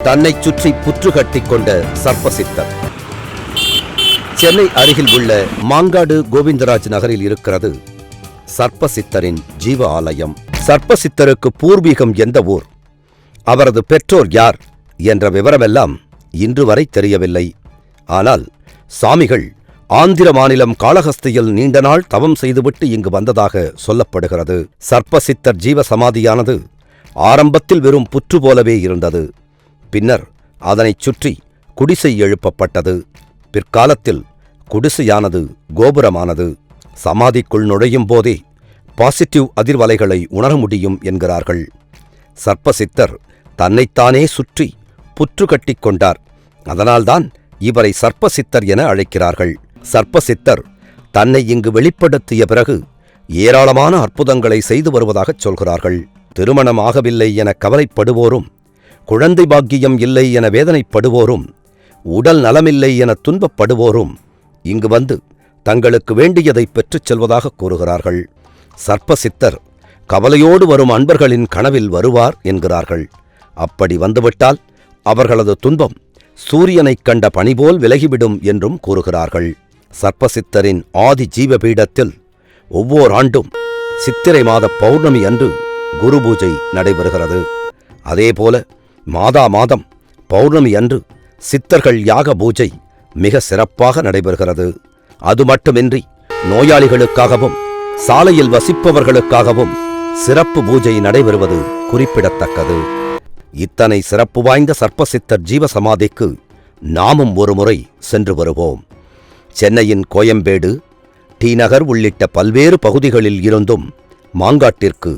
தன்னை சுற்றி புற்று கட்டிக் கொண்ட சர்ப்பசித்தர். சென்னை அருகில் உள்ள மாங்காடு கோவிந்தராஜ் நகரில் இருக்கிறது சர்ப்பசித்தரின் ஜீவ ஆலயம். சர்ப்பசித்தருக்கு பூர்வீகம் எந்த ஊர், அவரது பெற்றோர் யார் என்ற விவரமெல்லாம் இன்று வரை தெரியவில்லை. ஆனால் சாமிகள் ஆந்திர மாநிலம் காளஹஸ்தியில் நீண்ட நாள் தவம் செய்துவிட்டு இங்கு வந்ததாக சொல்லப்படுகிறது. சர்ப்பசித்தர் ஜீவ சமாதியானது ஆரம்பத்தில் வெறும் புற்று போலவே இருந்தது. பின்னர் அதனைச் சுற்றி குடிசை எழுப்பப்பட்டது. பிற்காலத்தில் குடிசையானது கோபுரமானது. சமாதிக்குள் நுழையும் போதே பாசிட்டிவ் அதிர்வலைகளை உணர முடியும் என்கிறார்கள். சர்ப்பசித்தர் தன்னைத்தானே சுற்றி புற்று கட்டிக் கொண்டார். அதனால்தான் இவரை சர்ப்பசித்தர் என அழைக்கிறார்கள். சர்ப்பசித்தர் தன்னை இங்கு வெளிப்படுத்திய பிறகு ஏராளமான அற்புதங்களை செய்து வருவதாகச் சொல்கிறார்கள். திருமணம் ஆகவில்லை என கவலைப்படுவோரும், குழந்தை பாக்கியம் இல்லை என வேதனைப்படுவோரும், உடல் நலமில்லை என துன்பப்படுவோரும் இங்கு வந்து தங்களுக்கு வேண்டியதை பெற்றுச் செல்வதாக கூறுகிறார்கள். சர்ப்பசித்தர் கவலையோடு வரும் அன்பர்களின் கனவில் வருவார் என்கிறார்கள். அப்படி வந்துவிட்டால் அவர்களது துன்பம் சூரியனைக் கண்ட பனிபோல் விலகிவிடும் என்றும் கூறுகிறார்கள். சர்ப்பசித்தரின் ஆதி ஜீவபீடத்தில் ஒவ்வொரு ஆண்டும் சித்திரை மாத பௌர்ணமி அன்று குரு பூஜை நடைபெறுகிறது. அதேபோல மாதா மாதம் பௌர்ணமி அன்று சித்தர்கள் யாக பூஜை மிக சிறப்பாக நடைபெறுகிறது. அது மட்டுமின்றி நோயாளிகளுக்காகவும் சாலையில் வசிப்பவர்களுக்காகவும் சிறப்பு பூஜை நடைபெறுவது குறிப்பிடத்தக்கது. இத்தனை சிறப்பு வாய்ந்த சர்ப்பசித்தர் ஜீவசமாதிக்கு நாமும் ஒருமுறை சென்று வருவோம். சென்னையின் கோயம்பேடு, டி நகர் உள்ளிட்ட பல்வேறு பகுதிகளில் இருந்தும் மாங்காட்டிற்கு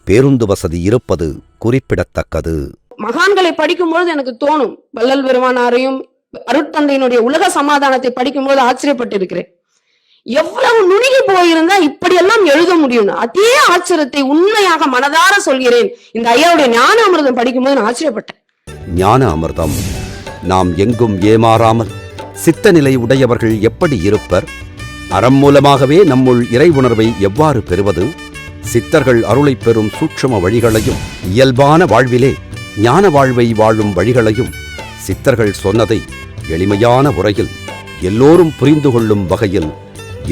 பேருந்து வசதி இருப்பது குறிப்பிடத்தக்கது. மகான்களை படிக்கும்போது எனக்கு தோணும், வள்ளல் பெருமானாரையும் அருட்தந்தையினுடைய உலக சமாதானத்தை படிக்கும்போது ஆச்சரியப்பட்டு இருக்கிறேன். எவ்வளவு நுணுகி போயிருந்தா இப்படியெல்லாம் எழுத முடியும். அதே ஆச்சரியத்தை உண்மையாக மனதார சொல்கிறேன். இந்த ஐயாவுடைய ஞான அமிர்தம் படிக்கும்போது நான் ஆச்சரியப்பட்டேன். ஞான அமிர்தம். நாம் எங்கும் ஏமாறாமல் சித்த நிலை உடையவர்கள் எப்படி இருப்பர்? அறம் மூலமாகவே நம்முள் இறை உணர்வை எவ்வாறு பெறுவது? சித்தர்கள் அருளை பெறும் சூட்சும வழிகளையும், இயல்பான வாழ்விலே ஞான வாழ்வை வாழும் வழிகளையும் சித்தர்கள் சொன்னதை எளிமையான உரையில் எல்லோரும் புரிந்து கொள்ளும் வகையில்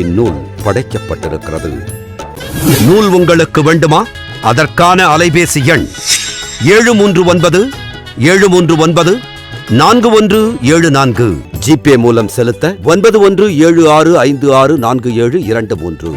இந்நூல் படைக்கப்பட்டிருக்கிறது. நூல் உங்களுக்கு வேண்டுமா? அதற்கான அலைபேசி எண் 7397394. ஜிபே மூலம் செலுத்த 9176564723.